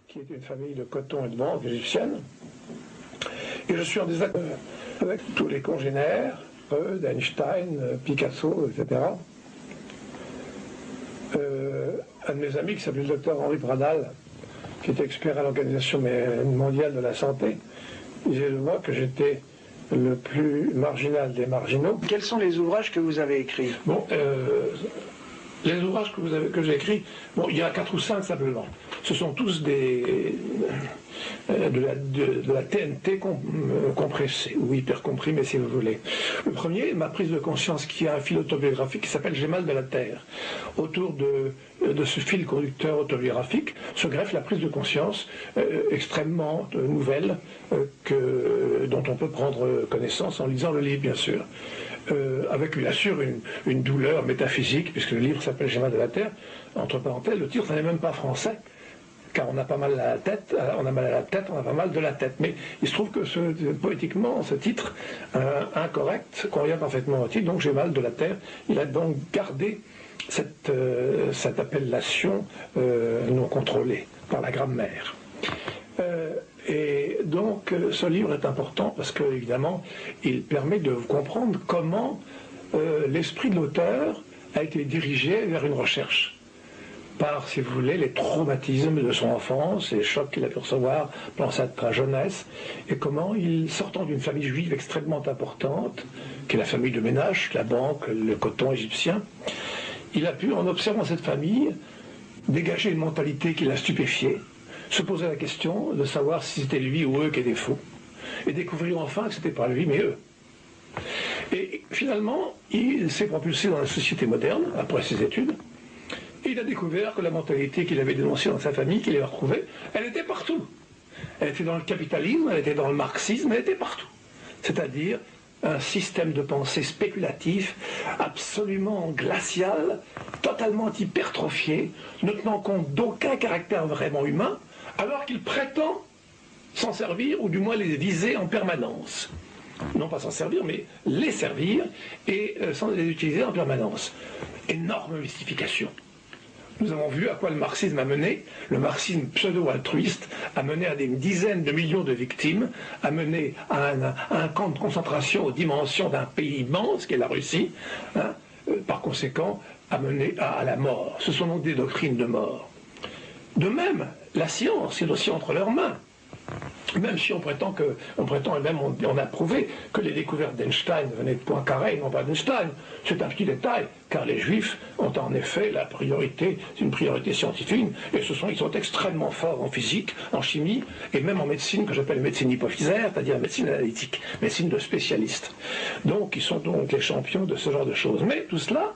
qui était une famille de coton et de banque égyptienne. Et je suis en désaccord avec tous les congénères, Freud, Einstein, Picasso, etc. Un de mes amis qui s'appelait le docteur Henri Pradal, qui était expert à l'Organisation mondiale de la santé, disait de moi que j'étais le plus marginal des marginaux. Quels sont les ouvrages que vous avez écrits? Bon, les ouvrages que j'ai écrits, bon, il y en a 4 ou 5 simplement. Ce sont tous de la TNT compressée, ou hyper comprimée si vous voulez. Le premier, ma prise de conscience, qui a un fil autobiographique qui s'appelle J'ai mal de la terre. Autour de ce fil conducteur autobiographique se greffe la prise de conscience extrêmement nouvelle dont on peut prendre connaissance en lisant le livre, bien sûr. Avec bien sûr une douleur métaphysique, puisque le livre s'appelle J'ai mal de la terre. Entre parenthèses, le titre n'est même pas français, car on a pas mal à la tête, on a mal à la tête, on a pas mal de la tête. Mais il se trouve que poétiquement, ce titre incorrect convient parfaitement au titre, donc J'ai mal de la terre. Il a donc gardé cette appellation non contrôlée par la grammaire. Et donc ce livre est important parce que, évidemment, il permet de comprendre comment l'esprit de l'auteur a été dirigé vers une recherche par, si vous voulez, les traumatismes de son enfance, les chocs qu'il a pu recevoir pendant sa jeunesse, et comment il, sortant d'une famille juive extrêmement importante, qui est la famille de ménage, la banque, le coton égyptien, il a pu, en observant cette famille, dégager une mentalité qui l'a stupéfié, se poser la question de savoir si c'était lui ou eux qui étaient faux, et découvrir enfin que c'était pas lui mais eux. Et finalement, il s'est propulsé dans la société moderne, après ses études, et il a découvert que la mentalité qu'il avait dénoncée dans sa famille, qu'il avait retrouvée, elle était partout. Elle était dans le capitalisme, elle était dans le marxisme, elle était partout. C'est-à-dire un système de pensée spéculatif, absolument glacial, totalement hypertrophié, ne tenant compte d'aucun caractère vraiment humain, alors qu'il prétend s'en servir, ou du moins les viser en permanence. Non pas s'en servir, mais les servir, et sans les utiliser en permanence. Énorme mystification. Nous avons vu à quoi le marxisme a mené. Le marxisme pseudo-altruiste a mené à des dizaines de millions de victimes, a mené à un camp de concentration aux dimensions d'un pays immense, qui est la Russie, hein, par conséquent, a mené à la mort. Ce sont donc des doctrines de mort. De même, la science est aussi entre leurs mains. Même si on prétend et même on a prouvé que les découvertes d'Einstein venaient de Poincaré et non pas d'Einstein. C'est un petit détail, car les Juifs ont en effet la priorité, c'est une priorité scientifique, et ils sont extrêmement forts en physique, en chimie, et même en médecine, que j'appelle médecine hypophysaire, c'est-à-dire médecine analytique, médecine de spécialistes. Donc ils sont donc les champions de ce genre de choses. Mais tout cela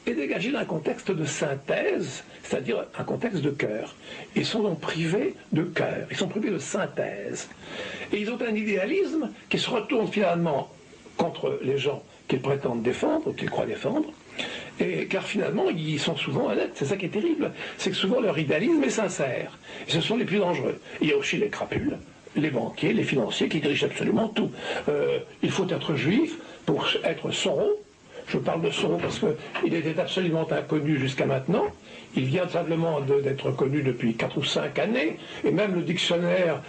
est dégagé d'un contexte de synthèse, c'est-à-dire un contexte de cœur. Ils sont donc privés de cœur, ils sont privés de synthèse. Et ils ont un idéalisme qui se retourne finalement contre les gens qu'ils prétendent défendre, ou qu'ils croient défendre, car finalement ils sont souvent honnêtes. C'est ça qui est terrible, c'est que souvent leur idéalisme est sincère. Et ce sont les plus dangereux. Il y a aussi les crapules, les banquiers, les financiers qui dirigent absolument tout. Il faut être juif pour être Soros. Je parle de Soros parce qu'il était absolument inconnu jusqu'à maintenant. Il vient simplement d'être connu depuis 4 ou 5 années. Et même le dictionnaire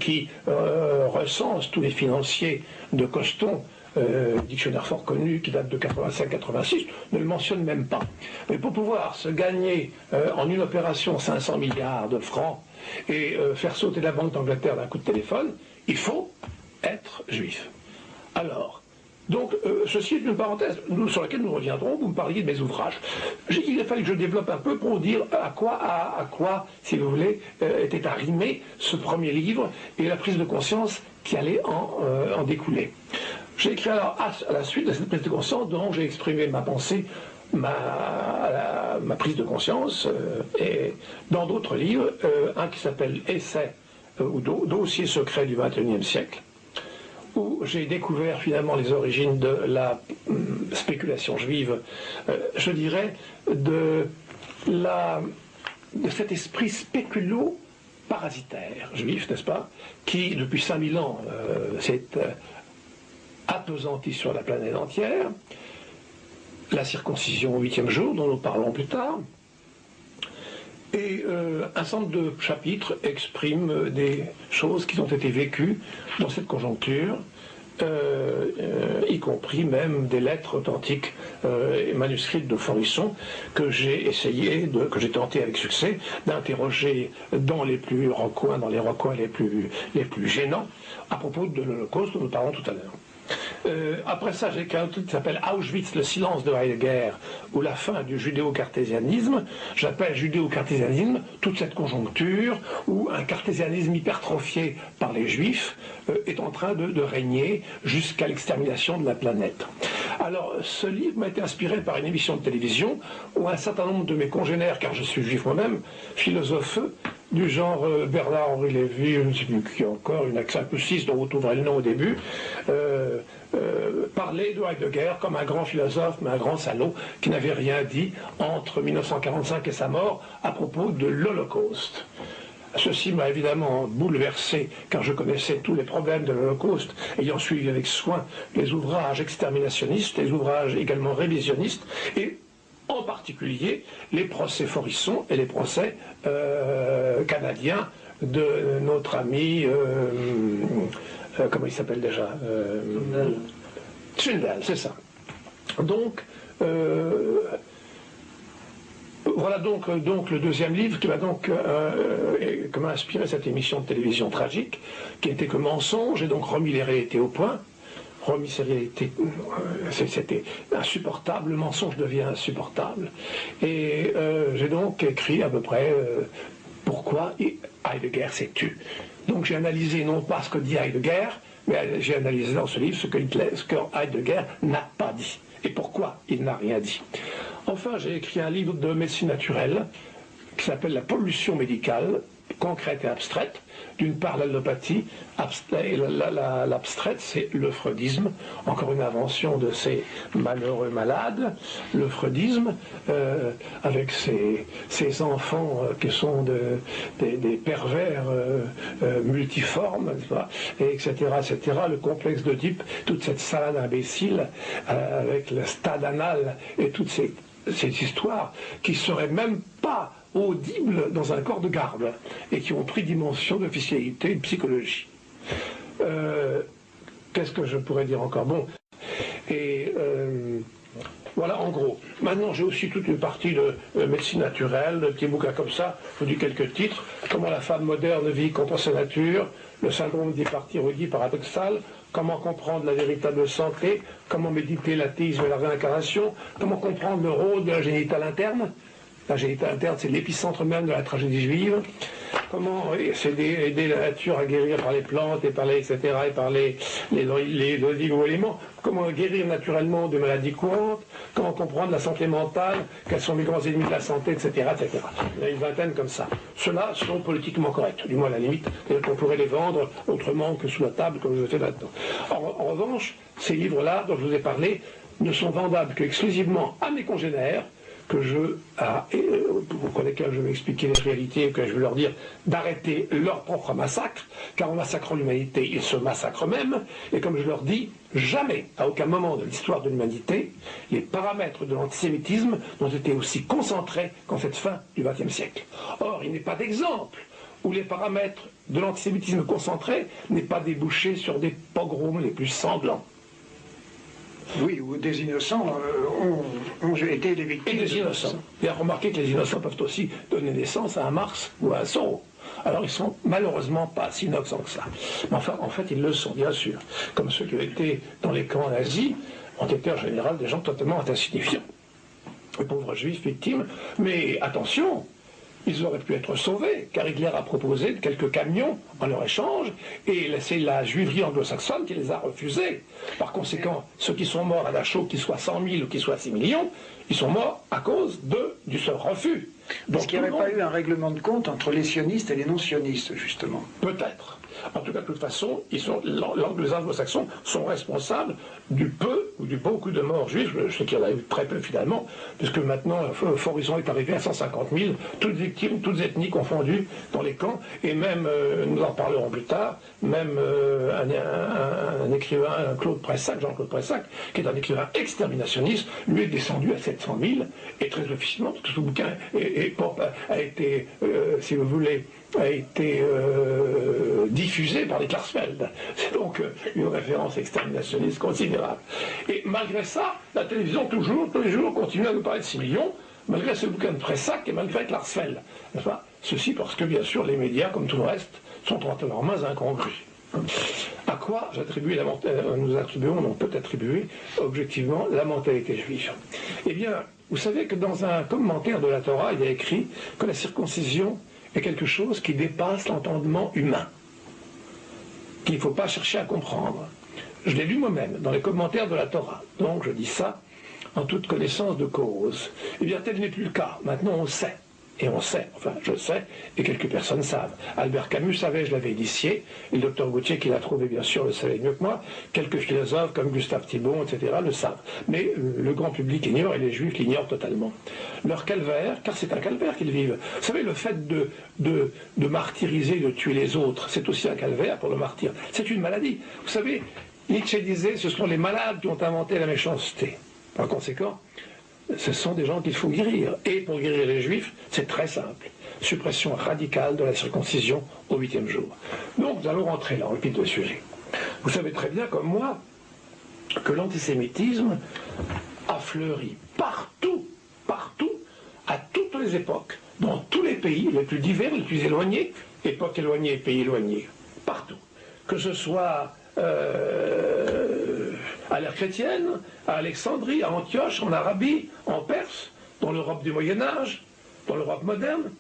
qui recense tous les financiers de Coston, dictionnaire fort connu qui date de 85-86, ne le mentionne même pas. Mais pour pouvoir se gagner en une opération 500 milliards de francs et faire sauter la Banque d'Angleterre d'un coup de téléphone, il faut être juif. Alors, donc, ceci est une parenthèse sur laquelle nous reviendrons. Vous me parliez de mes ouvrages. Il a fallu que je développe un peu pour vous dire à quoi, si vous voulez, était arrimé ce premier livre et la prise de conscience qui allait en découler. J'ai écrit alors à la suite de cette prise de conscience dont j'ai exprimé ma pensée, ma prise de conscience, et dans d'autres livres, un qui s'appelle Essai ou Dossier secret du XXIe siècle, où j'ai découvert finalement les origines de la spéculation juive, je dirais, de cet esprit spéculo-parasitaire juif, n'est-ce pas, qui depuis 5000 ans s'est appesanti sur la planète entière, la circoncision au 8e jour, dont nous parlons plus tard, Et un certain nombre de chapitres expriment des choses qui ont été vécues dans cette conjoncture, y compris même des lettres authentiques et manuscrites de Forisson que j'ai tenté avec succès d'interroger dans les plus recoins, dans les recoins les plus gênants, à propos de l'Holocauste dont nous parlons tout à l'heure. Après ça, j'ai écrit un truc qui s'appelle Auschwitz, le silence de Heidegger, ou la fin du judéo-cartésianisme. J'appelle judéo-cartésianisme toute cette conjoncture où un cartésianisme hypertrophié par les juifs est en train de régner jusqu'à l'extermination de la planète. Alors, ce livre m'a été inspiré par une émission de télévision où un certain nombre de mes congénères, car je suis juif moi-même, philosophes du genre Bernard-Henri Lévy, je ne sais plus qui encore, une accent un peu suisse dont vous trouverez le nom au début, parlait de Heidegger comme un grand philosophe, mais un grand salaud, qui n'avait rien dit entre 1945 et sa mort à propos de l'Holocauste. Ceci m'a évidemment bouleversé, car je connaissais tous les problèmes de l'Holocauste, ayant suivi avec soin les ouvrages exterminationnistes, les ouvrages également révisionnistes, et en particulier les procès Forisson et les procès canadiens de notre ami, comment il s'appelle déjà, Tyndall, c'est ça. Donc, voilà donc le deuxième livre qui m'a inspiré cette émission de télévision tragique, qui n'était que mensonge, et donc remis les réalités au point. Remis ces réalités, c'était insupportable, le mensonge devient insupportable. Et j'ai donc écrit à peu près pourquoi Heidegger s'est tu. Donc j'ai analysé non pas ce que dit Heidegger, mais j'ai analysé dans ce livre ce que Heidegger n'a pas dit, et pourquoi il n'a rien dit. Enfin, j'ai écrit un livre de médecine naturelle qui s'appelle La pollution médicale, concrète et abstraite. D'une part, l'allopathie, l'abstraite, c'est le freudisme, encore une invention de ces malheureux malades. Le freudisme, avec ces enfants qui sont des pervers multiformes, etc., etc., le complexe d'Oedipe, toute cette salade imbécile, avec le stade anal et toutes ces histoires qui ne seraient même pas audibles dans un corps de garde et qui ont pris dimension d'officialité et de psychologie. Qu'est-ce que je pourrais dire encore? Bon, et voilà en gros. Maintenant j'ai aussi toute une partie de médecine naturelle, de petits bouquins comme ça, je vous dis quelques titres: Comment la femme moderne vit contre sa nature, le syndrome d'hyparthyroïdie paradoxale, comment comprendre la véritable santé, comment méditer l'athéisme et la réincarnation, comment comprendre le rôle de la génitale interne. La génitale interne, c'est l'épicentre même de la tragédie juive. Comment aider la nature à guérir par les plantes et par les, etc., et par les oligo-éléments. Comment guérir naturellement de maladies courantes. Comment comprendre la santé mentale, quels sont les grands ennemis de la santé, etc., etc. Il y a une vingtaine comme ça. Ceux-là sont politiquement corrects, du moins à la limite, et qu'on pourrait les vendre autrement que sous la table, comme je fais maintenant. En revanche, ces livres-là, dont je vous ai parlé, ne sont vendables qu'exclusivement à mes congénères, pour lesquels je vais expliquer les réalités, que je vais leur dire d'arrêter leur propre massacre, car en massacrant l'humanité, ils se massacrent eux-mêmes, et comme je leur dis, jamais, à aucun moment de l'histoire de l'humanité, les paramètres de l'antisémitisme n'ont été aussi concentrés qu'en cette fin du XXe siècle. Or, il n'est pas d'exemple où les paramètres de l'antisémitisme concentré n'aient pas débouché sur des pogroms les plus sanglants. Oui, où des innocents ont été des victimes. Et des innocents. Et remarquez que les innocents peuvent aussi donner naissance à un Mars ou à un Zorro. Alors ils sont malheureusement pas si innocents que ça. Mais enfin, en fait, ils le sont, bien sûr. Comme ceux qui ont été dans les camps nazis, ont été en général des gens totalement insignifiants. Les pauvres juifs victimes. Mais attention, ils auraient pu être sauvés, car Hitler a proposé quelques camions en leur échange, et c'est la juiverie anglo-saxonne qui les a refusés. Par conséquent, ceux qui sont morts à Dachau, qu'ils soient 100 000 ou qu'ils soient 6 millions, ils sont morts à cause du seul refus. Donc, est-ce qu'il n'y aurait pas eu un règlement de compte entre les sionistes et les non-sionistes, justement? Peut-être. En tout cas, de toute façon, les anglo-saxons sont responsables du peu ou du beaucoup de morts juifs. Je sais qu'il y en a eu très peu finalement, puisque maintenant, Forisson est arrivé à 150 000, toutes victimes, toutes ethnies confondues dans les camps, et même, nous en parlerons plus tard, même un écrivain, Claude Pressac, Jean-Claude Pressac, qui est un écrivain exterminationniste, lui est descendu à 700 000, et très officiellement, parce que ce bouquin est et Pope a été, si vous voulez, a été diffusé par les Klarsfeld. C'est donc une référence exterminationniste considérable. Et malgré ça, la télévision, toujours, tous les jours, continue à nous parler de 6 millions, malgré ce bouquin de Pressac et malgré Klarsfeld. Ceci parce que, bien sûr, les médias, comme tout le reste, sont entre leurs mains incongrus. À quoi nous attribuons, on peut attribuer objectivement la mentalité juive? Eh bien, vous savez que dans un commentaire de la Torah, il y a écrit que la circoncision est quelque chose qui dépasse l'entendement humain, qu'il ne faut pas chercher à comprendre. Je l'ai lu moi-même dans les commentaires de la Torah, donc je dis ça en toute connaissance de cause. Eh bien, tel n'est plus le cas. Maintenant, on sait. Et on sait, enfin je sais, et quelques personnes savent. Albert Camus savait, je l'avais initié, et le docteur Gauthier, qui l'a trouvé bien sûr, le savait mieux que moi, quelques philosophes comme Gustave Thibon, etc., le savent. Mais le grand public ignore, et les juifs l'ignorent totalement. Leur calvaire, car c'est un calvaire qu'ils vivent. Vous savez, le fait de martyriser, de tuer les autres, c'est aussi un calvaire pour le martyr. C'est une maladie. Vous savez, Nietzsche disait, ce sont les malades qui ont inventé la méchanceté. Par conséquent, ce sont des gens qu'il faut guérir. Et pour guérir les juifs, c'est très simple. Suppression radicale de la circoncision au 8e jour. Donc nous allons rentrer là, en vif du sujet. Vous savez très bien, comme moi, que l'antisémitisme a fleuri partout, partout, à toutes les époques, dans tous les pays, les plus divers, les plus éloignés, époques éloignées, pays éloignés, partout. Que ce soit à l'ère chrétienne, à Alexandrie, à Antioche, en Arabie, en Perse, dans l'Europe du Moyen-Âge, dans l'Europe moderne,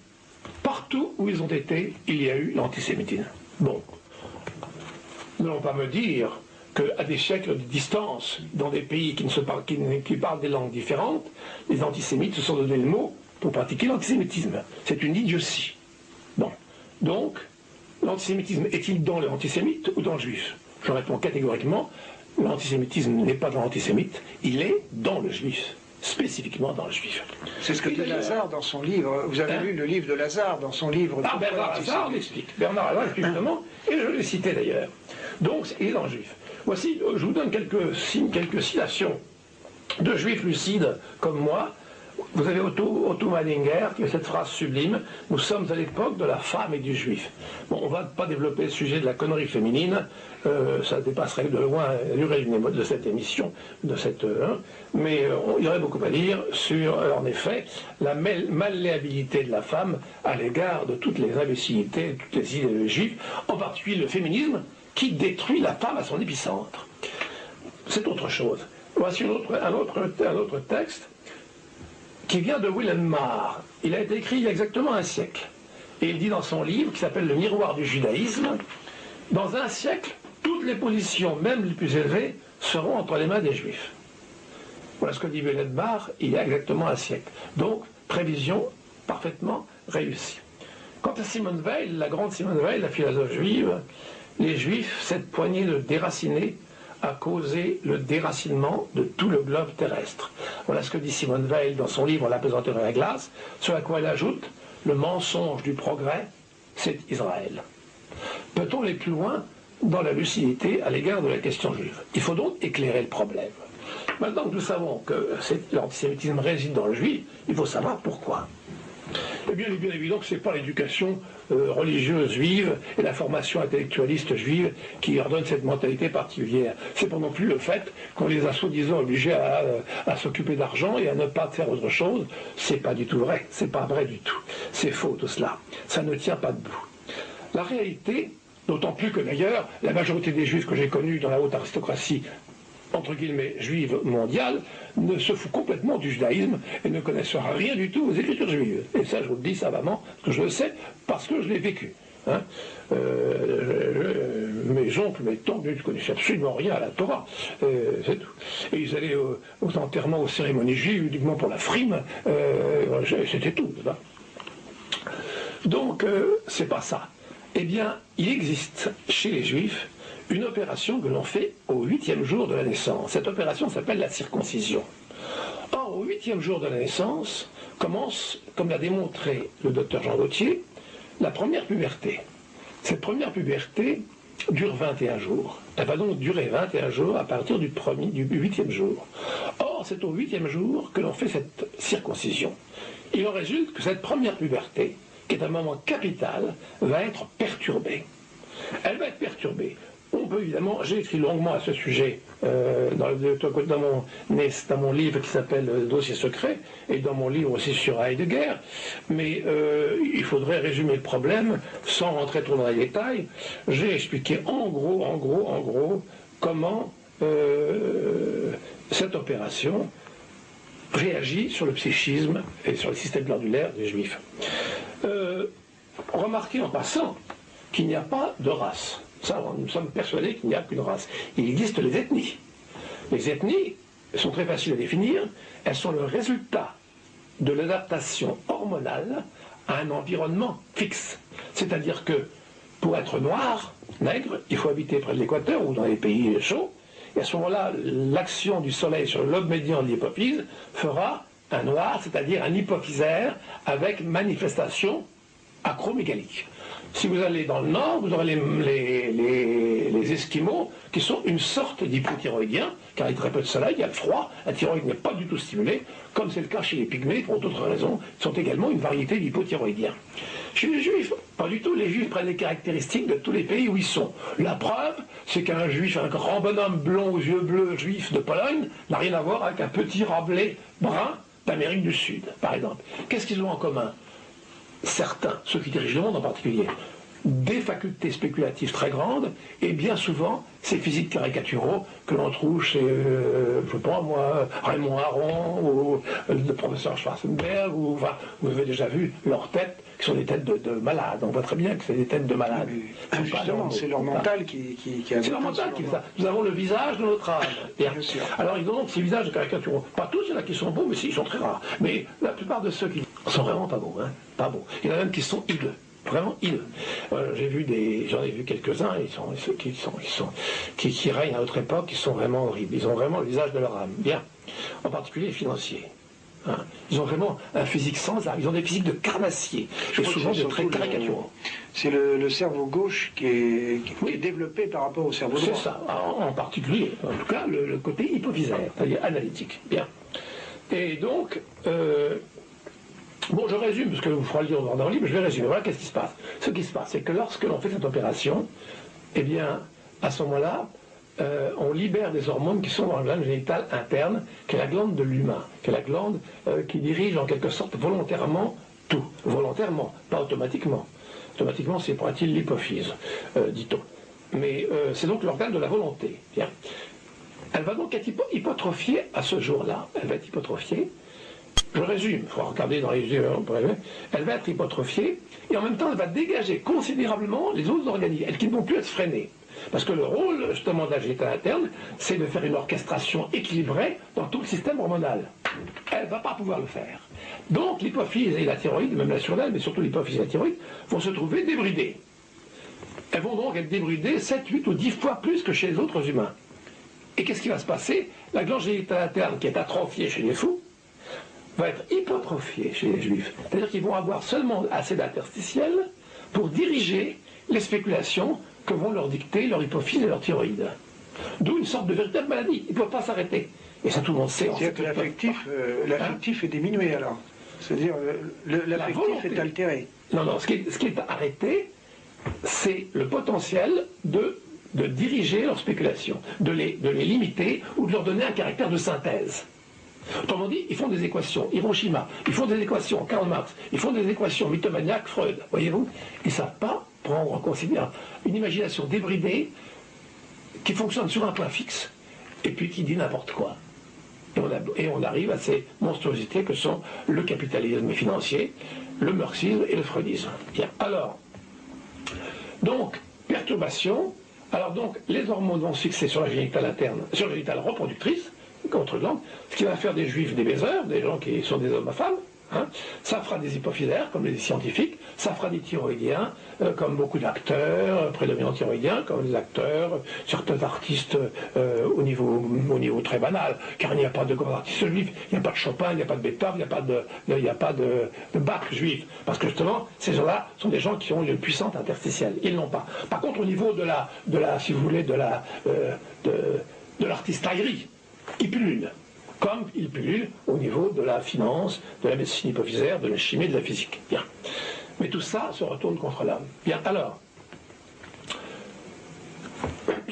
partout où ils ont été, il y a eu l'antisémitisme. Bon, nous n'allons pas me dire qu'à des siècles de distance, dans des pays qui parlent des langues différentes, les antisémites se sont donné le mot pour pratiquer l'antisémitisme. C'est une idiotie. Bon, donc, l'antisémitisme est-il dans l'antisémite ou dans le juif? Je réponds catégoriquement, l'antisémitisme n'est pas dans l'antisémite, il est dans le juif, spécifiquement dans le juif. C'est ce que dit Lazare dans son livre. Vous avez lu le livre de Lazare dans son livre. Ah, Bernard Lazare l'explique. Bernard Lazare l'explique justement, et je l'ai cité d'ailleurs. Donc, il est dans le juif. Voici, je vous donne quelques citations de juifs lucides comme moi. Vous avez Otto Madinger qui a cette phrase sublime: nous sommes à l'époque de la femme et du juif. Bon, on ne va pas développer le sujet de la connerie féminine, ça dépasserait de loin la durée de cette émission, mais il y aurait beaucoup à dire sur, en effet, la malléabilité de la femme à l'égard de toutes les imbécilités, de toutes les idées juives, en particulier le féminisme qui détruit la femme à son épicentre. C'est autre chose. Voici un autre texte qui vient de Wilhelm Marr. Il a été écrit il y a exactement un siècle. Et il dit dans son livre, qui s'appelle Le miroir du judaïsme, dans un siècle, toutes les positions, même les plus élevées, seront entre les mains des juifs. Voilà ce que dit Wilhelm Marr il y a exactement un siècle. Donc, prévision parfaitement réussie. Quant à Simone Weil, la grande Simone Weil, la philosophe juive, les juifs, cette poignée de déracinés, a causé le déracinement de tout le globe terrestre. Voilà ce que dit Simone Weil dans son livre La pesanteur de la glace, sur la quoi elle ajoute: le mensonge du progrès, c'est Israël. Peut-on aller plus loin dans la lucidité à l'égard de la question juive? Il faut donc éclairer le problème. Maintenant que nous savons que l'antisémitisme réside dans le juif, il faut savoir pourquoi. Eh bien, il est bien évident que ce n'est pas l'éducation religieuse juive et la formation intellectualiste juive qui leur donne cette mentalité particulière. C'est pas non plus le fait qu'on les a soi-disant obligés à s'occuper d'argent et à ne pas faire autre chose. C'est pas du tout vrai. C'est pas vrai du tout. C'est faux tout cela. Ça ne tient pas debout. La réalité, d'autant plus que d'ailleurs, la majorité des juifs que j'ai connus dans la haute aristocratie, entre guillemets, juive mondiale, ne se fout complètement du judaïsme et ne connaissent rien du tout aux écritures juives. Et ça, je vous le dis savamment, parce que je le sais, parce que je l'ai vécu. Hein. Mes oncles, mes tantes ne connaissaient absolument rien à la Torah. C'est tout. Et ils allaient aux enterrements, aux cérémonies juives, uniquement pour la frime. C'était tout. Là. Donc, c'est pas ça. Eh bien, il existe chez les juifs une opération que l'on fait au 8e jour de la naissance. Cette opération s'appelle la circoncision. Or, au 8e jour de la naissance, commence, comme l'a démontré le docteur Jean Gauthier, la première puberté. Cette première puberté dure 21 jours. Elle va donc durer 21 jours à partir du 8e jour. Or, Or, c'est au 8e jour que l'on fait cette circoncision. Il en résulte que cette première puberté, qui est un moment capital, va être perturbée. Elle va être perturbée. On peut évidemment, j'ai écrit longuement à ce sujet dans mon livre qui s'appelle Dossier secret, et dans mon livre aussi sur Heidegger, mais il faudrait résumer le problème sans rentrer trop dans les détails. J'ai expliqué en gros, comment cette opération réagit sur le psychisme et sur le système glandulaire des Juifs. Remarquez en passant qu'il n'y a pas de race. Ça, nous sommes persuadés qu'il n'y a qu'une race. Il existe les ethnies. Les ethnies sont très faciles à définir. Elles sont le résultat de l'adaptation hormonale à un environnement fixe. C'est-à-dire que pour être noir, nègre, il faut habiter près de l'équateur ou dans les pays chauds. Et à ce moment-là, l'action du soleil sur le lobe médian de l'hypophyse fera un noir, c'est-à-dire un hypophysaire avec manifestation acromégalique. Si vous allez dans le nord, vous aurez les Esquimaux qui sont une sorte d'hypothyroïdiens, car il y a très peu de soleil, il y a le froid, la thyroïde n'est pas du tout stimulée, comme c'est le cas chez les Pygmées, pour d'autres raisons, sont également une variété d'hypothyroïdiens. Chez les Juifs, pas du tout, les Juifs prennent les caractéristiques de tous les pays où ils sont. La preuve, c'est qu'un Juif, un grand bonhomme blond aux yeux bleus, Juif de Pologne, n'a rien à voir avec un petit Rabelais brun d'Amérique du Sud, par exemple. Qu'est-ce qu'ils ont en commun? Certains, ceux qui dirigent le monde en particulier, des facultés spéculatives très grandes, et bien souvent ces physiques caricaturaux que l'on trouve chez, je sais pas moi, Raymond Aron, ou le professeur Schwarzenberg, ou enfin, vous avez déjà vu leurs têtes, qui sont des têtes de malades. On voit très bien que c'est des têtes de malades. Justement, c'est leur mental qui a... C'est leur mental qui fait ça. Nous avons le visage de notre âme. Bien sûr. Alors ils ont donc ces visages de caricaturaux. Pas tous, il y en a qui sont beaux, mais si, ils sont très rares. Mais la plupart de ceux qui sont vraiment pas beaux, hein, pas beaux. Il y en a même qui sont hideux. Vraiment hideux. J'en ai vu quelques-uns, ceux qui règnent à notre époque, qui sont vraiment horribles. Ils ont vraiment le visage de leur âme. Bien. En particulier les financiers. Hein. Ils ont vraiment un physique sans âme. Ils ont des physiques de carnassiers. Et souvent des traits caricaturaux. C'est le cerveau gauche qui est développé par rapport au cerveau droit. C'est ça. En particulier, en tout cas, le côté hypophysaire, c'est-à-dire analytique. Bien. Et donc... bon, je résume, parce que vous ferez le lire dans le livre, je vais résumer. Voilà qu'est-ce qui se passe. Ce qui se passe, c'est que lorsque l'on fait cette opération, eh bien, à ce moment-là, on libère des hormones qui sont dans la glande génitale interne, qui est la glande de l'humain, qui est la glande qui dirige en quelque sorte volontairement tout. Volontairement, pas automatiquement. Automatiquement, c'est paraît-il l'hypophyse, dit-on. Mais c'est donc l'organe de la volonté. Bien. Elle va donc être hypotrophiée à ce jour-là. Elle va être hypotrophiée. Je résume, il faut regarder dans les yeux, elle va être hypotrophiée, et en même temps elle va dégager considérablement les autres organismes, elles qui ne vont plus être freinées. Parce que le rôle justement de la génitale interne, c'est de faire une orchestration équilibrée dans tout le système hormonal. Elle ne va pas pouvoir le faire. Donc l'hypophyse et la thyroïde, même la surdale, mais surtout l'hypophyse et la thyroïde, vont se trouver débridées. Elles vont donc être débridées 7, 8 ou 10 fois plus que chez les autres humains. Et qu'est-ce qui va se passer? La glande génitale interne, qui est atrophiée chez les fous, va être hypotrophiée chez les Juifs. C'est-à-dire qu'ils vont avoir seulement assez d'interstitiels pour diriger les spéculations que vont leur dicter leur hypophyse et leur thyroïde. D'où une sorte de véritable maladie. Ils ne peuvent pas s'arrêter. Et ça, tout le monde sait. C'est-à-dire que l'affectif est diminué alors. C'est-à-dire l'affectif est altéré. Non, non, ce qui est arrêté, c'est le potentiel de diriger leurs spéculations, de les limiter ou de leur donner un caractère de synthèse. Autrement dit, ils font des équations, Hiroshima, ils font des équations, Karl Marx, ils font des équations mythomaniaques, Freud, voyez-vous. Ils ne savent pas prendre en considération une imagination débridée qui fonctionne sur un point fixe et puis qui dit n'importe quoi. Et on arrive à ces monstruosités que sont le capitalisme financier, le marxisme et le freudisme. Bien. Alors, donc, perturbation. Alors donc, les hormones vont se fixer sur la génitale interne, sur la génitale reproductrice, contre glande, ce qui va faire des juifs des baiseurs, des gens qui sont des hommes à femmes. Hein. Ça fera des hypophysaires, comme les scientifiques, ça fera des thyroïdiens, comme beaucoup d'acteurs, prédominants thyroïdiens, comme les acteurs, certains artistes au niveau très banal, car il n'y a pas de grands artistes juifs, il n'y a pas de Chopin, il n'y a pas de Beethoven, il n'y a pas de Bach juif, parce que justement, ces gens-là sont des gens qui ont une puissance interstitielle, ils n'ont pas. Par contre, au niveau de la si vous voulez, de l'artisterie, qui pullule, comme il pullule au niveau de la finance, de la médecine hypophysaire, de la chimie, de la physique. Bien. Mais tout ça se retourne contre l'homme. Bien, alors,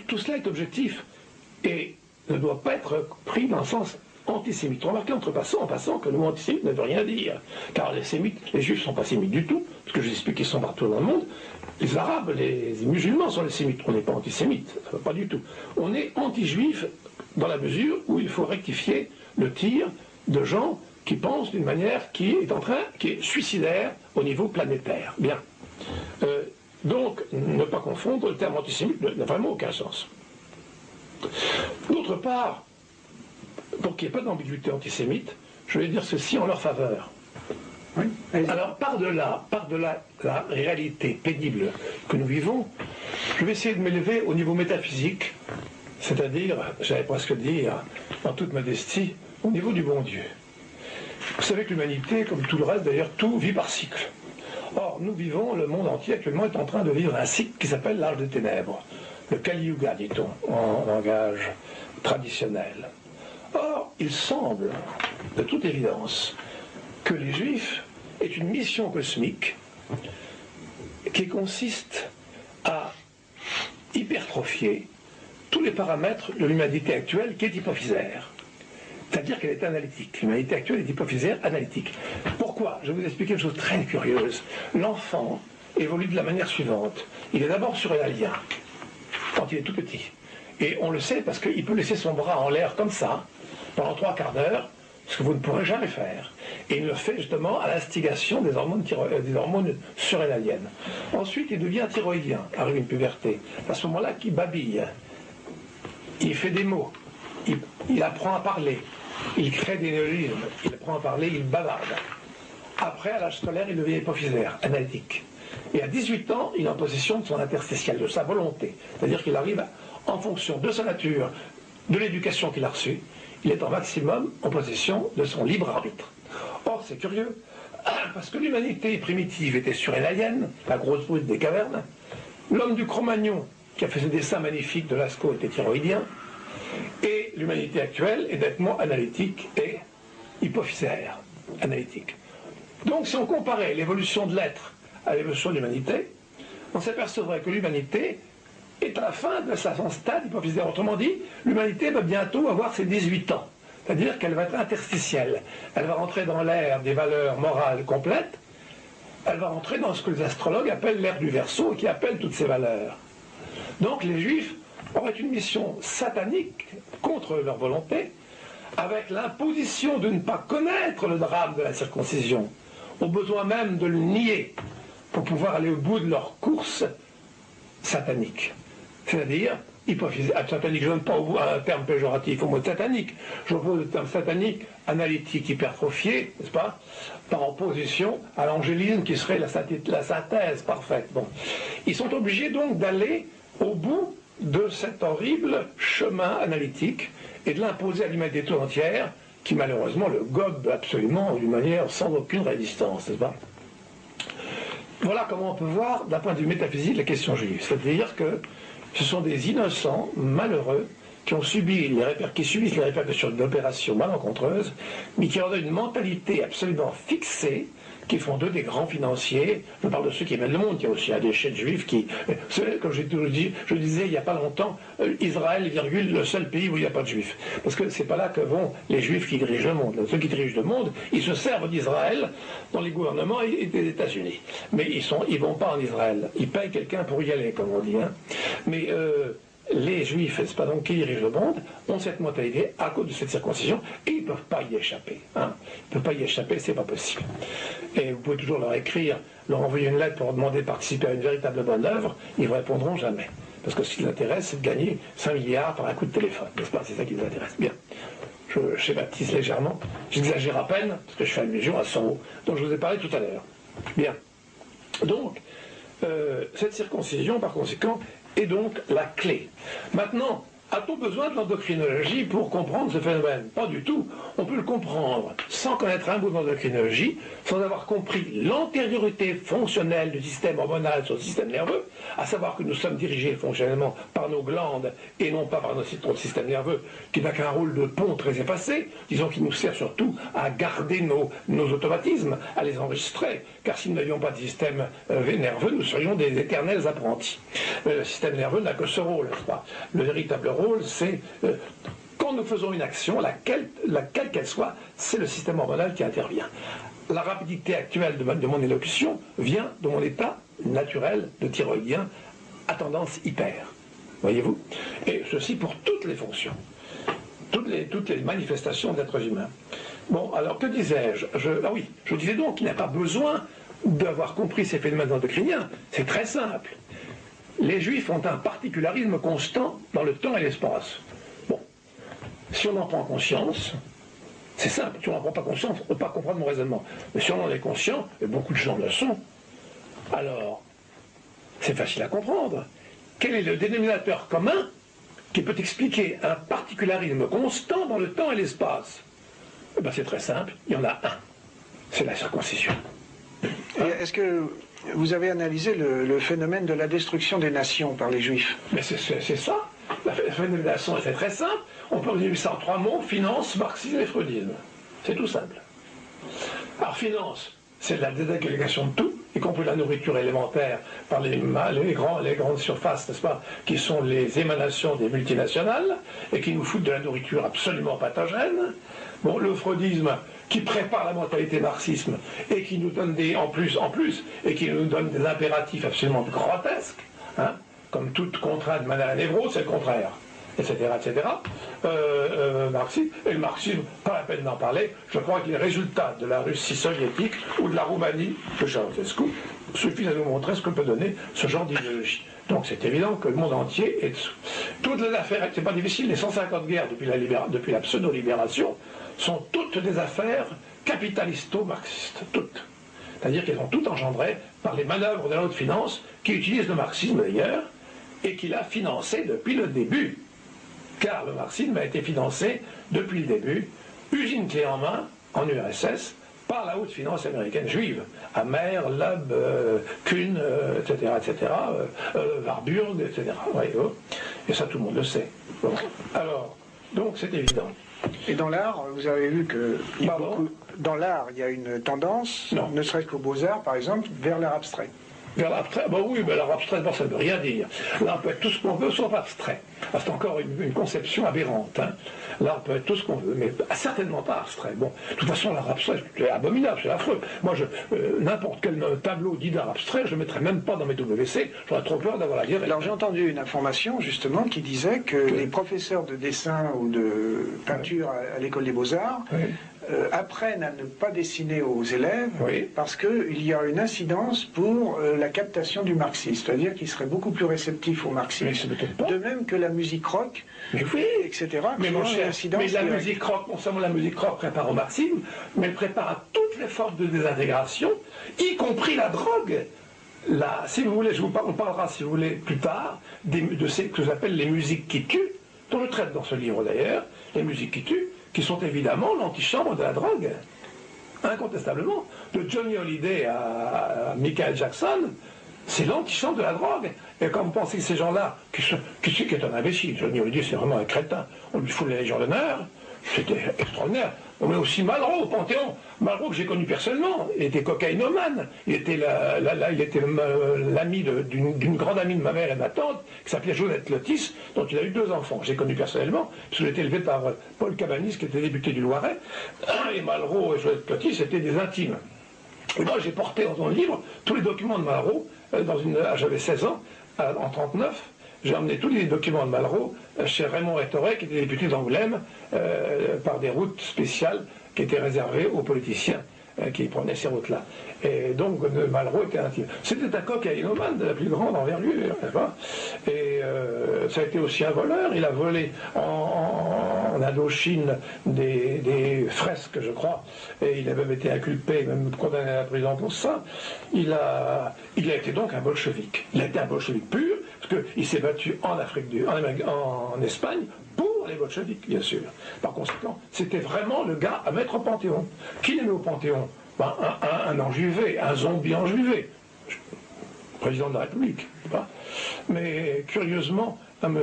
tout cela est objectif et ne doit pas être pris dans le sens antisémite. Remarquez en passant que le mot antisémite ne veut rien dire, car les sémites, les juifs ne sont pas sémites du tout, parce que je vous explique qu'ils sont partout dans le monde. Les arabes, les musulmans sont les sémites. On n'est pas antisémites, pas du tout. On est anti-juif dans la mesure où il faut rectifier le tir de gens qui pensent d'une manière qui est suicidaire au niveau planétaire. Bien. Donc, ne pas confondre, le terme antisémite n'a vraiment aucun sens. D'autre part, pour qu'il n'y ait pas d'ambiguïté antisémite, je vais dire ceci en leur faveur. Oui. Alors, par-delà la réalité pénible que nous vivons, je vais essayer de m'élever au niveau métaphysique, c'est-à-dire, j'allais presque dire, en toute modestie, au niveau du bon Dieu. Vous savez que l'humanité, comme tout le reste d'ailleurs, tout vit par cycle. Or, nous vivons, le monde entier actuellement est en train de vivre un cycle qui s'appelle l'âge des ténèbres, le Kali Yuga, dit-on, en langage traditionnel. Or, il semble, de toute évidence, que les Juifs aient une mission cosmique qui consiste à hypertrophier tous les paramètres de l'humanité actuelle qui est hypophysaire. C'est-à-dire qu'elle est analytique. L'humanité actuelle est hypophysaire analytique. Pourquoi? Je vais vous expliquer une chose très curieuse. L'enfant évolue de la manière suivante. Il est d'abord surrénalien, quand il est tout petit. Et on le sait parce qu'il peut laisser son bras en l'air comme ça, pendant 3/4 d'heure, ce que vous ne pourrez jamais faire. Et il le fait justement à l'instigation des hormones surrénaliennes. Ensuite, il devient thyroïdien, arrive une puberté. À ce moment-là, il babille. Il fait des mots. Il apprend à parler. Il crée des néologismes. Il apprend à parler, il bavarde. Après, à l'âge scolaire, il devient hypophysaire, analytique. Et à 18 ans, il est en possession de son interstitiel, de sa volonté. C'est-à-dire qu'il arrive, en fonction de sa nature, de l'éducation qu'il a reçue, il est en maximum en possession de son libre arbitre. Or, c'est curieux, parce que l'humanité primitive était surrénalienne, la grosse brute des cavernes. L'homme du Cro-Magnon, qui a fait ce dessin magnifique de Lascaux, était thyroïdien. Et l'humanité actuelle est nettement analytique et hypophysaire, analytique. Donc, si on comparait l'évolution de l'être à l'évolution de l'humanité, on s'apercevrait que l'humanité est à la fin de son stade hypophysaire. Autrement dit, l'humanité va bientôt avoir ses 18 ans. C'est-à-dire qu'elle va être interstitielle. Elle va rentrer dans l'ère des valeurs morales complètes. Elle va rentrer dans ce que les astrologues appellent l'ère du Verseau, qui appelle toutes ces valeurs. Donc les Juifs auraient une mission satanique contre leur volonté, avec l'imposition de ne pas connaître le drame de la circoncision, au besoin même de le nier, pour pouvoir aller au bout de leur course satanique. C'est-à-dire, satanique, je ne donne pas un terme péjoratif au mot satanique, je oppose le terme satanique, analytique, hypertrophié, n'est-ce pas, par opposition à l'angélisme qui serait la synthèse parfaite. Bon. Ils sont obligés donc d'aller au bout de cet horrible chemin analytique et de l'imposer à l'humanité tout entière, qui malheureusement le gobe absolument d'une manière sans aucune résistance, n'est-ce pas? Voilà comment on peut voir, d'un point de vue métaphysique, la question juive. C'est-à-dire que ce sont des innocents, malheureux, qui subissent les répercussions d'une opération malencontreuse, mais qui ont une mentalité absolument fixée, qui font d'eux des grands financiers. Je parle de ceux qui mènent le monde. Il y a aussi un déchet de juifs qui... Comme je disais il n'y a pas longtemps, Israël, virgule, le seul pays où il n'y a pas de juifs. Parce que c'est pas là que vont les juifs qui dirigent le monde. Ceux qui dirigent le monde, ils se servent d'Israël dans les gouvernements et des États-Unis. Mais ils vont pas en Israël. Ils payent quelqu'un pour y aller, comme on dit. Hein. Mais... les Juifs, c'est pas donc qui dirigent le monde, ont cette mentalité à cause de cette circoncision et ils ne peuvent pas y échapper. Hein. Ils ne peuvent pas y échapper, c'est pas possible. Et vous pouvez toujours leur écrire, leur envoyer une lettre pour leur demander de participer à une véritable bonne œuvre, ils ne vous répondront jamais. Parce que ce qui les intéresse, c'est de gagner 5 milliards par un coup de téléphone. N'est-ce pas? C'est ça qui les intéresse. Bien. Je schématise légèrement, j'exagère à peine, parce que je fais allusion à son haut, dont je vous ai parlé tout à l'heure. Bien. Donc, cette circoncision, par conséquent, est donc la clé. Maintenant, A-t-on besoin de l'endocrinologie pour comprendre ce phénomène? Pas du tout. On peut le comprendre sans connaître un bout d'endocrinologie, sans avoir compris l'antériorité fonctionnelle du système hormonal sur le système nerveux, à savoir que nous sommes dirigés fonctionnellement par nos glandes et non pas par notre système nerveux, qui n'a qu'un rôle de pont très effacé, disons qu'il nous sert surtout à garder nos automatismes, à les enregistrer, car si nous n'avions pas de système nerveux, nous serions des éternels apprentis. Le système nerveux n'a que ce rôle, n'est-ce pas? Le véritable rôle, c'est quand nous faisons une action, laquelle qu'elle soit, c'est le système hormonal qui intervient. La rapidité actuelle de mon élocution vient de mon état naturel de thyroïdien à tendance hyper. Voyez-vous? Et ceci pour toutes les fonctions, toutes les manifestations d'êtres humains. Bon, alors que disais-je? Ah oui, je disais donc qu'il n'y a pas besoin d'avoir compris ces phénomènes endocriniens. C'est très simple. Les Juifs ont un particularisme constant dans le temps et l'espace. Bon, si on en prend conscience, c'est simple, si on n'en prend pas conscience, on ne peut pas comprendre mon raisonnement. Mais si on en est conscient, et beaucoup de gens le sont, alors c'est facile à comprendre. Quel est le dénominateur commun qui peut expliquer un particularisme constant dans le temps et l'espace? Eh bien, c'est très simple, il y en a un. C'est la circoncision. Est-ce que vous avez analysé le phénomène de la destruction des nations par les Juifs? Mais c'est ça. Le phénomène des nations est très simple. On peut résumer ça en 3 mots: finance, marxisme et freudisme. C'est tout simple. Alors, finance, c'est la désagrégation de tout, y compris la nourriture élémentaire par les grandes surfaces, n'est-ce pas, qui sont les émanations des multinationales et qui nous foutent de la nourriture absolument pathogène. Bon, le freudisme qui prépare la mentalité marxisme et qui nous donne en plus, et qui nous donne des impératifs absolument grotesques, hein, comme toute contrainte de manière à névrose, c'est le contraire, etc., etc. Marxisme, et le marxisme, pas la peine d'en parler, je crois que les résultats de la Russie soviétique ou de la Roumanie de Ceausescu suffisent à nous montrer ce que peut donner ce genre d'idéologie. Donc c'est évident que le monde entier est dessous. Toutes les affaires, c'est pas difficile, les 150 guerres depuis la pseudo-libération sont toutes des affaires capitalisto-marxistes, toutes. C'est-à-dire qu'elles sont toutes engendrées par les manœuvres de la haute finance qui utilise le marxisme d'ailleurs et qui l'a financé depuis le début. Car le marxisme a été financé depuis le début, usine clé en main, en URSS, par la haute finance américaine juive, Amer, Loeb, Kuhn, etc., Warburg, etc. Voyez-vous. Et ça, tout le monde le sait. Bon. Alors, donc c'est évident. Et dans l'art, vous avez vu que dans l'art, il y a une tendance, ne serait-ce qu'aux Beaux-Arts, par exemple, vers l'art abstrait. Vers l'abstrait, ben oui, mais l'art abstrait, ça ne veut rien dire. L'art peut être tout ce qu'on veut, sauf abstrait. C'est encore une conception aberrante. Hein. L'art peut être tout ce qu'on veut, mais certainement pas abstrait. Bon, de toute façon, l'art abstrait, c'est abominable, c'est affreux. Moi, n'importe quel tableau dit d'art abstrait, je ne le mettrais même pas dans mes WC, j'aurais trop peur d'avoir à lire. Alors j'ai entendu une information, justement, qui disait que les professeurs de dessin ou de peinture à l'école des Beaux-Arts apprennent à ne pas dessiner aux élèves parce qu'il y a une incidence pour la captation du marxisme, c'est-à-dire qu'ils seraient beaucoup plus réceptifs au marxisme. De même que la musique rock, etc. Mais mon cher, la musique rock, non seulement la musique rock prépare au marxisme, mais elle prépare à toutes les formes de désintégration, y compris la drogue. Là, si vous voulez, on parlera, si vous voulez, plus tard, de ce que j'appelle les musiques qui tuent, dont je traite dans ce livre d'ailleurs, les musiques qui tuent, qui sont évidemment l'antichambre de la drogue, incontestablement. De Johnny Hallyday à Michael Jackson, c'est l'antichambre de la drogue. Et quand vous pensez que ces gens-là, qui est un imbécile, Johnny Hallyday c'est vraiment un crétin, on lui fout la Légion d'honneur, c'était extraordinaire. On met aussi Malraux au Panthéon. Malraux que j'ai connu personnellement, il était cocaïnomane, il était l'ami d'une grande amie de ma mère et de ma tante, qui s'appelait Jeannette Lotis, dont il a eu 2 enfants. J'ai connu personnellement, parce que j'ai été élevé par Paul Cabanis, qui était député du Loiret, et Malraux et Jeannette Lotis étaient des intimes. Et moi j'ai porté dans mon livre tous les documents de Malraux, j'avais 16 ans, en 1939, j'ai emmené tous les documents de Malraux chez Raymond Rétoré, qui était député d'Angoulême, par des routes spéciales qui étaient réservées aux politiciens qui prenaient ces routes-là. Et donc Malraux était intime. C'était un cocaïnomane de la plus grande envergure, n'est-ce pas? Et ça a été aussi un voleur. Il a volé en Indochine des fresques, je crois, et il a même été inculpé, même condamné à la prison pour ça. Il a été donc un bolchevique. Il a été un bolchevique pur, parce qu'il s'est battu en Espagne pour les bolcheviks, bien sûr. Par conséquent, c'était vraiment le gars à mettre au Panthéon. Qui les met au Panthéon? Ben, un enjuivé, un zombie enjuivé. Président de la République. Mais curieusement, M.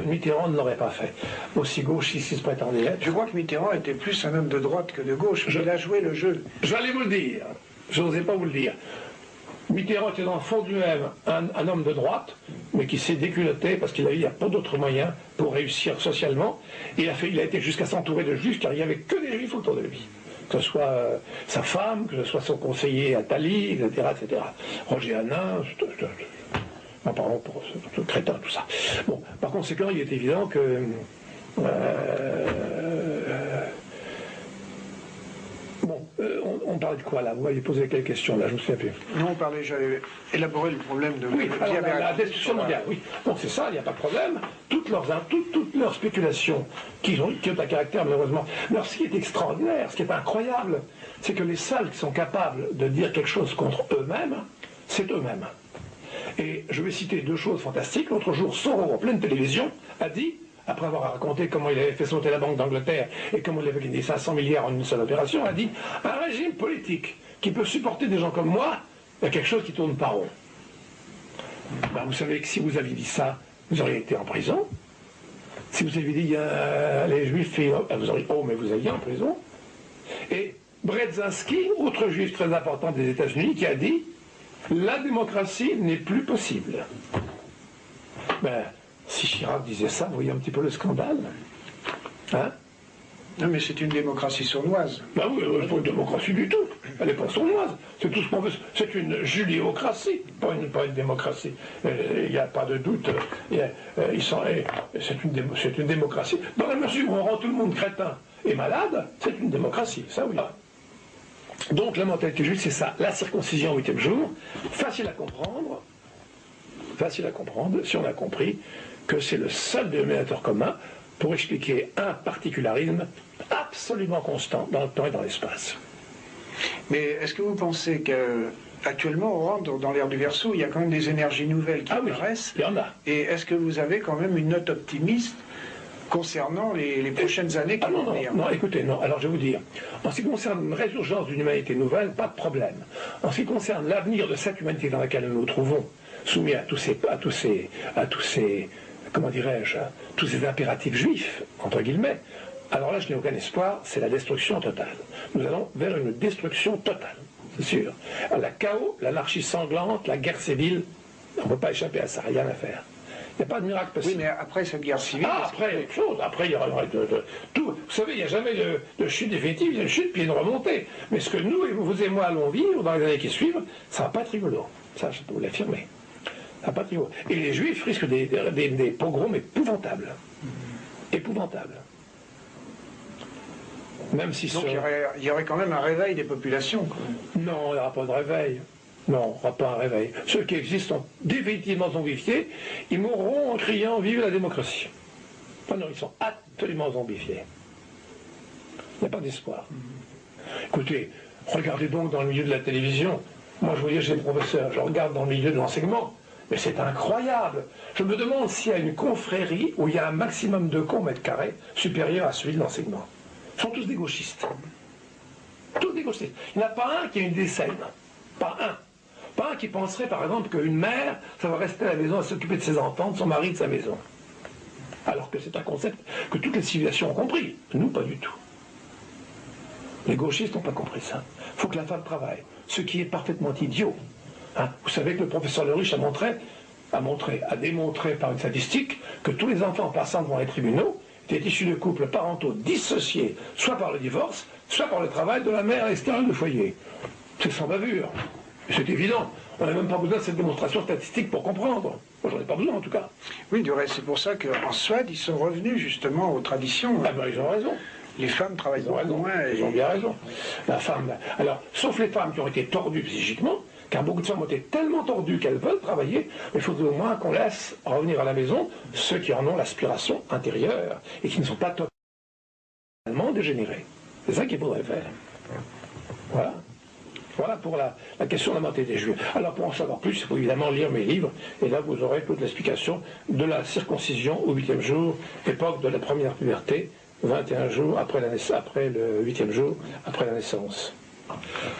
Mitterrand ne l'aurait pas fait. Aussi gauchiste il se prétendait être. Je crois que Mitterrand était plus un homme de droite que de gauche. Il a joué le jeu. J'allais vous le dire. Je n'osais pas vous le dire. Mitterrand était dans le fond de lui-même un homme de droite, mais qui s'est déculotté parce qu'il n'y a pas d'autres moyens pour réussir socialement. Il a été jusqu'à s'entourer de juifs, car il n'y avait que des juifs autour de lui. Que ce soit sa femme, que ce soit son conseiller Attali, etc., etc. Roger Hanin, pardon pour ce crétin, tout ça. Bon, par conséquent, il est évident que on parlait de quoi là? Vous m'avez posé quelle question là? Je me souviens plus. Non, j'avais élaboré le problème de... Oui, alors, la destruction mondiale, oui. Bon, c'est ça, il n'y a pas de problème. Toutes leurs spéculations qui ont un caractère, malheureusement... Alors, ce qui est extraordinaire, ce qui est incroyable, c'est que les seuls qui sont capables de dire quelque chose contre eux-mêmes, c'est eux-mêmes. Et je vais citer deux choses fantastiques. L'autre jour, Soros, en pleine télévision, a dit, après avoir raconté comment il avait fait sauter la Banque d'Angleterre et comment il avait gagné 500 milliards en une seule opération, a dit « Un régime politique qui peut supporter des gens comme moi, il y a quelque chose qui tourne pas rond. » Ben, vous savez que si vous aviez dit ça, vous auriez été en prison. Si vous aviez dit les Juifs, vous auriez mais vous alliez en prison. Et Brzezinski, autre juif très important des États-Unis, qui a dit « La démocratie n'est plus possible. » Ben, si Chirac disait ça, vous voyez un petit peu le scandale. Hein? Non, mais c'est une démocratie sournoise. Ben oui, c'est pas une démocratie du tout. Elle n'est pas sournoise. C'est tout ce qu'on veut. C'est une juliocratie, pas une démocratie. Il n'y a pas de doute. C'est une démocratie. Dans la mesure où on rend tout le monde crétin et malade, c'est une démocratie. Ça, oui. Donc, la mentalité juive, c'est ça. La circoncision au 8e jour, facile à comprendre si on a compris que c'est le seul dénominateur commun pour expliquer un particularisme absolument constant dans le temps et dans l'espace. Mais est-ce que vous pensez qu'actuellement on rentre dans l'ère du Verseau, il y a quand même des énergies nouvelles qui apparaissent? Il y en a. Et est-ce que vous avez quand même une note optimiste concernant les prochaines années qui vont venir? Non, écoutez, non. Alors je vais vous dire, en ce qui concerne une résurgence d'une humanité nouvelle, pas de problème. En ce qui concerne l'avenir de cette humanité dans laquelle nous nous trouvons, soumis à tous ces comment dirais-je, tous ces impératifs juifs, entre guillemets, alors là je n'ai aucun espoir, c'est la destruction totale. Nous allons vers une destruction totale, c'est sûr. La chaos, l'anarchie sanglante, la guerre civile, on ne peut pas échapper à ça, rien à faire. Il n'y a pas de miracle possible. Oui, mais après cette guerre civile... après, quelque chose. Après, il y aura tout. Vous savez, il n'y a jamais de chute définitive, il y a une chute puis une remontée. Mais ce que nous, vous et moi, allons vivre dans les années qui suivent, ça ne va pas être rigolo. Ça, je peux vous l'affirmer. Ça va pas être rigolo. Et les Juifs risquent des pogroms épouvantables. Épouvantables. Même si donc il y aurait quand même un réveil des populations. Quoi. Non, il n'y aura pas de réveil. Non, il n'y aura pas un réveil. Ceux qui existent sont définitivement zombifiés. Ils mourront en criant « Vive la démocratie ». Enfin non, ils sont absolument zombifiés. Il n'y a pas d'espoir. Écoutez, regardez donc dans le milieu de la télévision. Moi, je vous dis, j'ai des professeurs, je regarde dans le milieu de l'enseignement. Mais c'est incroyable. Je me demande s'il y a une confrérie où il y a un maximum de cons mètre carré supérieur à celui de l'enseignement. Ils sont tous des gauchistes. Tous des gauchistes. Il n'y en a pas un qui a une décenne. Pas un. Pas un qui penserait, par exemple, qu'une mère, ça va rester à la maison à s'occuper de ses enfants, de son mari, de sa maison. Alors que c'est un concept que toutes les civilisations ont compris. Nous, pas du tout. Les gauchistes n'ont pas compris ça. Il faut que la femme travaille. Ce qui est parfaitement idiot. Hein? Vous savez que le professeur Leruche a démontré par une statistique que tous les enfants passant devant les tribunaux étaient issus de couples parentaux dissociés, soit par le divorce, soit par le travail de la mère à l'extérieur du foyer. C'est sans bavure. C'est évident. On n'a même pas besoin de cette démonstration statistique pour comprendre. Moi, j'en ai pas besoin, en tout cas. Oui, du reste, c'est pour ça qu'en Suède, ils sont revenus justement aux traditions. Ah ben, ils ont raison. Les femmes travaillent beaucoup moins. Ils ont bien raison. La femme... Alors, sauf les femmes qui ont été tordues psychiquement, car beaucoup de femmes ont été tellement tordues qu'elles veulent travailler, mais il faut au moins qu'on laisse revenir à la maison ceux qui en ont l'aspiration intérieure et qui ne sont pas totalement dégénérés. C'est ça qu'il faudrait faire. Voilà. Voilà pour la question de la mentalité des Juifs. Alors pour en savoir plus, il faut évidemment lire mes livres, et là vous aurez toute l'explication de la circoncision au 8e jour, époque de la première puberté, 21 jours après le 8e jour, après la naissance.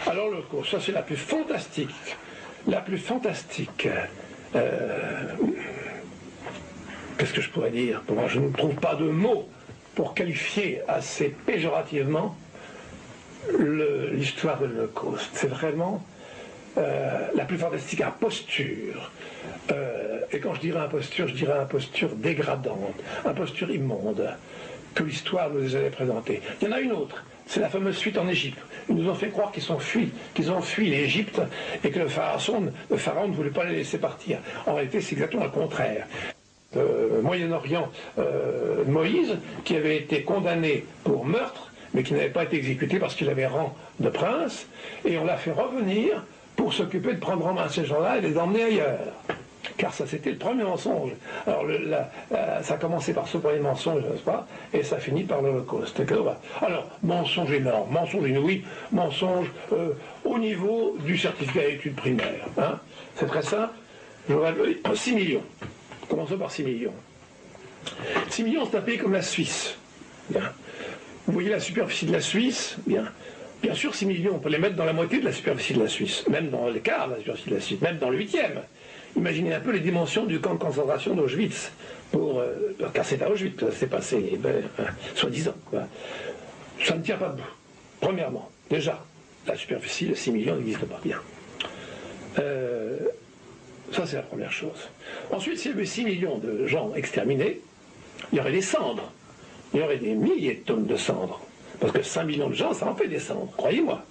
Alors l'Holocauste, ça c'est la plus fantastique, qu'est-ce que je pourrais dire? Moi, je ne trouve pas de mots pour qualifier assez péjorativement l'histoire de l'Holocauste. C'est vraiment la plus fantastique imposture. Et quand je dirais imposture, je dirais imposture dégradante, imposture immonde, que l'histoire nous a présentée. Il y en a une autre, c'est la fameuse fuite en Égypte. Ils nous ont fait croire qu'ils ont fui l'Égypte et que le pharaon ne voulait pas les laisser partir. En réalité, c'est exactement le contraire. Moyen-Orient, Moïse, qui avait été condamné pour meurtre, mais qui n'avait pas été exécuté parce qu'il avait rang de prince, et on l'a fait revenir pour s'occuper de prendre en main ces gens-là et les emmener ailleurs. Car ça, c'était le premier mensonge. Alors, ça a commencé par ce premier mensonge, n'est-ce pas, et ça finit par l'Holocauste. Alors, mensonge énorme, mensonge inouï, mensonge au niveau du certificat d'études primaires. Hein. C'est très simple. J'aurais 6 millions. Commençons par 6 millions. 6 millions, c'est un pays comme la Suisse. Bien. Vous voyez la superficie de la Suisse, bien sûr 6 millions, on peut les mettre dans la moitié de la superficie de la Suisse, même dans le quart de la superficie de la Suisse, même dans le 8e. Imaginez un peu les dimensions du camp de concentration d'Auschwitz, car c'est à Auschwitz que ça s'est passé, soi-disant. Ça ne tient pas debout. Premièrement, déjà, la superficie de 6 millions n'existe pas bien. Ça, c'est la première chose. Ensuite, s'il y avait 6 millions de gens exterminés, il y aurait des cendres. Il y aurait des milliers de tonnes de cendres. Parce que 5 millions de gens, ça en fait des cendres, croyez-moi.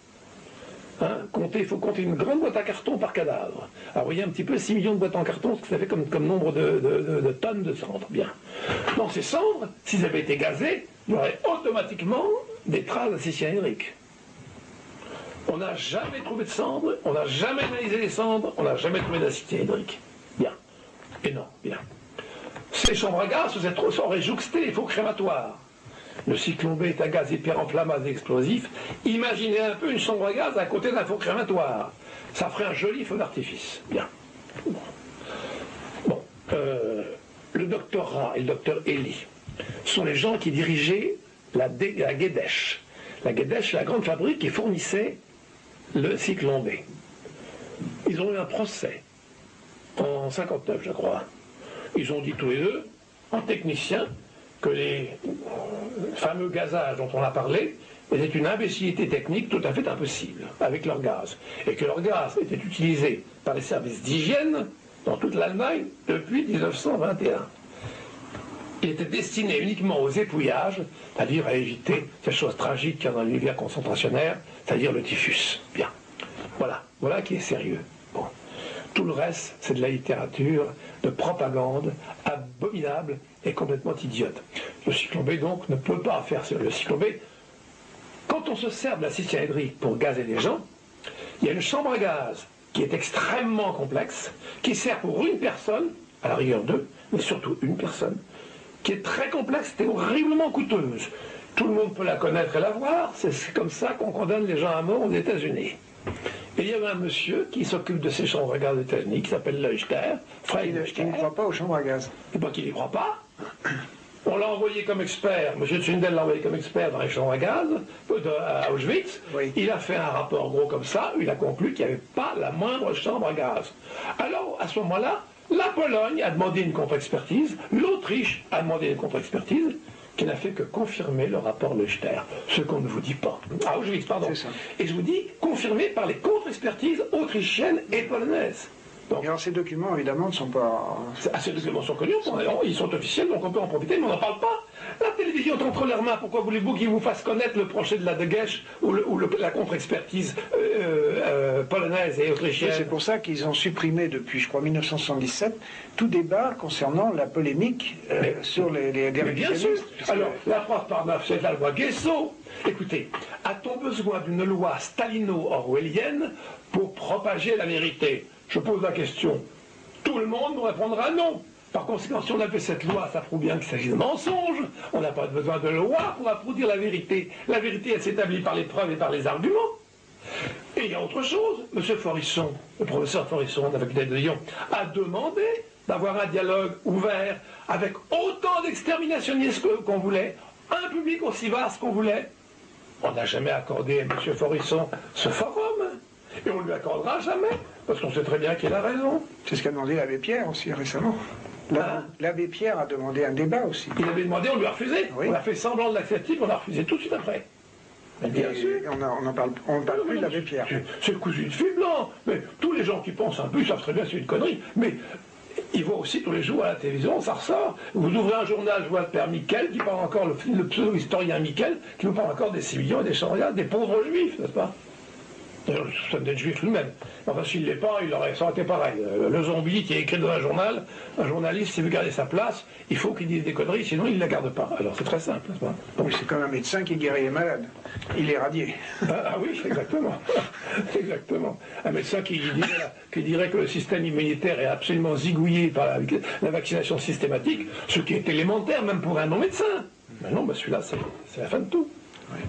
Hein, il faut compter une grande boîte à carton par cadavre. Alors, vous voyez un petit peu 6 millions de boîtes en carton, ce que ça fait comme nombre de tonnes de cendres. Bien. Dans ces cendres, s'ils avaient été gazés, il y aurait automatiquement des traces d'acide cyanhydrique. On n'a jamais trouvé de cendres, on n'a jamais analysé les cendres, on n'a jamais trouvé d'acide cyanhydrique. Bien. Et non, bien. Ces chambres à gaz auraient jouxté les faux crématoires. Le cyclone B est un gaz hyper inflammable et explosif. Imaginez un peu une chambre à gaz à côté d'un faux crématoire. Ça ferait un joli feu d'artifice. Bien. Bon. Le docteur Ra et le docteur Eli sont les gens qui dirigeaient la Guédèche. La Guédèche, c'est la grande fabrique qui fournissait le cyclone B. Ils ont eu un procès en 59, je crois. Ils ont dit tous les deux, en technicien, que les fameux gazages dont on a parlé étaient une imbécilité technique tout à fait impossible avec leur gaz. Et que leur gaz était utilisé par les services d'hygiène dans toute l'Allemagne depuis 1921. Il était destiné uniquement aux épouillages, c'est-à-dire à éviter ces choses tragiques qu'il y a dans l'univers concentrationnaire, c'est-à-dire le typhus. Bien. Voilà qui est sérieux. Bon. Tout le reste, c'est de la littérature, de propagande, abominable et complètement idiote. Le cyclone B, donc, ne peut pas faire le cyclone B. Quand on se sert de l'acide cyanhydrique pour gazer les gens, il y a une chambre à gaz qui est extrêmement complexe, qui sert pour une personne, à la rigueur deux, mais surtout une personne, qui est très complexe et horriblement coûteuse. Tout le monde peut la connaître et la voir, c'est comme ça qu'on condamne les gens à mort aux États-Unis. Et il y avait un monsieur qui s'occupe de ces chambres à gaz aux États-Unis, qui s'appelle Leuchter, Fred Leuchter. Il ne croit pas aux chambres à gaz. Et pas qu'il n'y croit pas. On l'a envoyé comme expert, M. Tsundel l'a envoyé comme expert dans les chambres à gaz, à Auschwitz. Oui. Il a fait un rapport gros comme ça, il a conclu qu'il n'y avait pas la moindre chambre à gaz. Alors, à ce moment-là, la Pologne a demandé une contre-expertise, l'Autriche a demandé une contre-expertise, qui n'a fait que confirmer le rapport Leuchter, ce qu'on ne vous dit pas. Ah, Auschwitz, pardon. Et je vous dis, confirmé par les contre-expertises autrichiennes et polonaises. Donc, et alors ces documents, évidemment, ne sont pas... Ces documents sont connus, ils sont officiels, donc on peut en profiter, mais on n'en parle pas. La télévision est entre leurs mains, pourquoi voulez-vous qu'ils vous fassent connaître le procès de la Degèche ou la contre-expertise polonaise et autrichienne? C'est pour ça qu'ils ont supprimé depuis, je crois, 1977, tout débat concernant la polémique sur les guerres. Bien sûr. Alors, la preuve par neuf, c'est la loi Guesso. Écoutez, a-t-on besoin d'une loi stalino-orwellienne pour propager la vérité? Je pose la question. Tout le monde nous répondra non. Par conséquent, si on a fait cette loi, ça prouve bien qu'il s'agit de mensonges. On n'a pas besoin de loi pour approfondir la vérité. La vérité, elle s'établit par les preuves et par les arguments. Et il y a autre chose. M. Forisson, le professeur Forisson de la faculté de Lyon, a demandé d'avoir un dialogue ouvert avec autant d'exterminationnistes qu'on voulait, un public aussi vaste qu'on voulait. On n'a jamais accordé à M. Forisson ce forum. Et on ne lui accordera jamais, parce qu'on sait très bien qu'il a raison. C'est ce qu'a demandé l'abbé Pierre aussi récemment. L'abbé Pierre a demandé un débat aussi. Il avait demandé, on lui a refusé. Oui. On a fait semblant de l'accepter, on a refusé tout de suite après. Mais bien sûr. On ne parle plus de l'abbé Pierre. C'est le cousu de fil blanc. Mais tous les gens qui pensent un peu, ils savent très bien que c'est une connerie. Mais ils voient aussi tous les jours à la télévision, ça ressort. Vous ouvrez un journal, je vois le père Miquel, qui parle encore, le pseudo-historien Miquel, qui nous parle encore des civiliens et des Chanriats, des pauvres juifs, n'est-ce pas? Ça d'être juif lui-même. Enfin, s'il ne l'est pas, ça aurait été pareil. Le zombie qui est écrit dans un journal, un journaliste, s'il veut garder sa place, il faut qu'il dise des conneries, sinon il ne la garde pas. Alors c'est très simple, n'est-ce pas? Oui, c'est comme un médecin qui guérit les malades. Il est radié. Ah oui, exactement. Exactement. Un médecin qui dirait que le système immunitaire est absolument zigouillé par la vaccination systématique, ce qui est élémentaire même pour un non-médecin. Mais non, celui-là, c'est la fin de tout. Oui.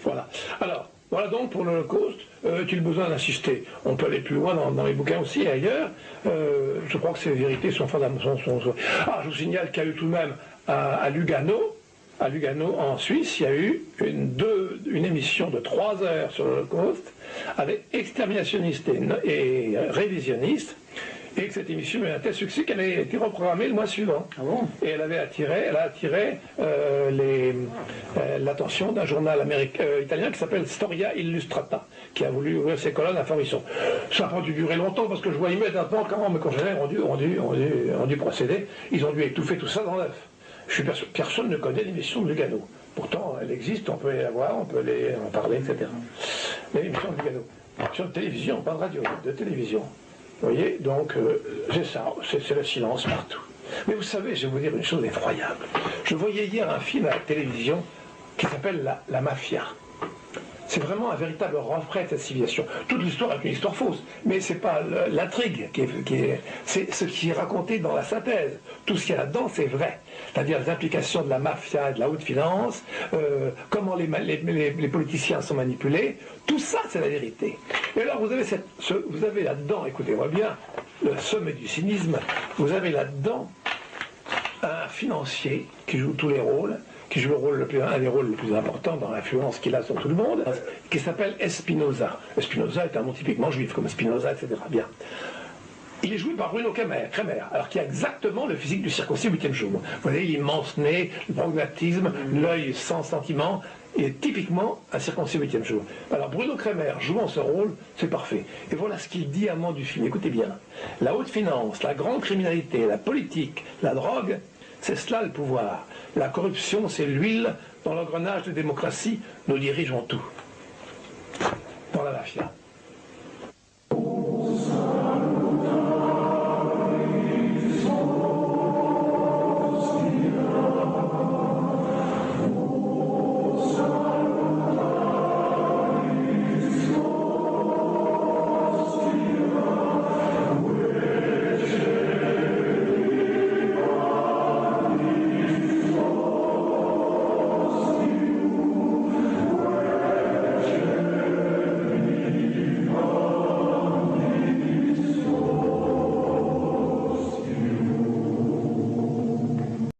Voilà. Alors, voilà donc pour l'Holocauste. Est-il besoin d'insister? On peut aller plus loin dans les bouquins aussi et ailleurs. Je crois que ces vérités sont fondamentales. Ah, je vous signale qu'il y a eu tout de même à Lugano, en Suisse, il y a eu une émission de 3 heures sur l'Holocauste avec exterminationnistes et révisionnistes. Et que cette émission a eu un tel succès qu'elle a été reprogrammée le mois suivant. Ah bon? Et elle a attiré l'attention d'un journal italien qui s'appelle Storia Illustrata, qui a voulu ouvrir ses colonnes à Forisson. Ça n'a pas dû durer longtemps, parce que je vois immédiatement comment mes congénères ont dû procéder. Ils ont dû étouffer tout ça dans l'œuf. Je suis persuadé, personne ne connaît l'émission de Lugano. Pourtant, elle existe, on peut la voir, on peut en parler, etc. Mais l'émission de Lugano, sur de télévision, pas de radio, de télévision. Vous voyez, donc c'est ça, c'est le silence partout. Mais vous savez, je vais vous dire une chose effroyable. Je voyais hier un film à la télévision qui s'appelle la Mafia. C'est vraiment un véritable reflet de cette civilisation. Toute l'histoire est une histoire fausse, mais c'est pas l'intrigue c'est ce qui est raconté dans la synthèse. Tout ce qu'il y a là-dedans, c'est vrai. C'est-à-dire les implications de la mafia et de la haute finance, comment les politiciens sont manipulés, tout ça, c'est la vérité. Et alors, vous avez là-dedans, écoutez-moi bien, le sommet du cynisme, vous avez là-dedans un financier qui joue tous les rôles, qui joue un des rôles les plus importants dans l'influence qu'il a sur tout le monde, qui s'appelle Espinoza. Espinoza est un nom typiquement juif, comme Spinoza, etc. Bien. Il est joué par Bruno Kremer, alors qui a exactement le physique du circoncis au 8e jour. Vous voyez, l'immense nez, le pragmatisme, l'œil sans sentiment, il est typiquement un circoncis au 8e jour. Alors Bruno Kremer, jouant ce rôle, c'est parfait. Et voilà ce qu'il dit à un moment du film. Écoutez bien. La haute finance, la grande criminalité, la politique, la drogue, c'est cela le pouvoir. La corruption, c'est l'huile dans l'engrenage de démocratie. Nous dirigeons tout. Dans la mafia.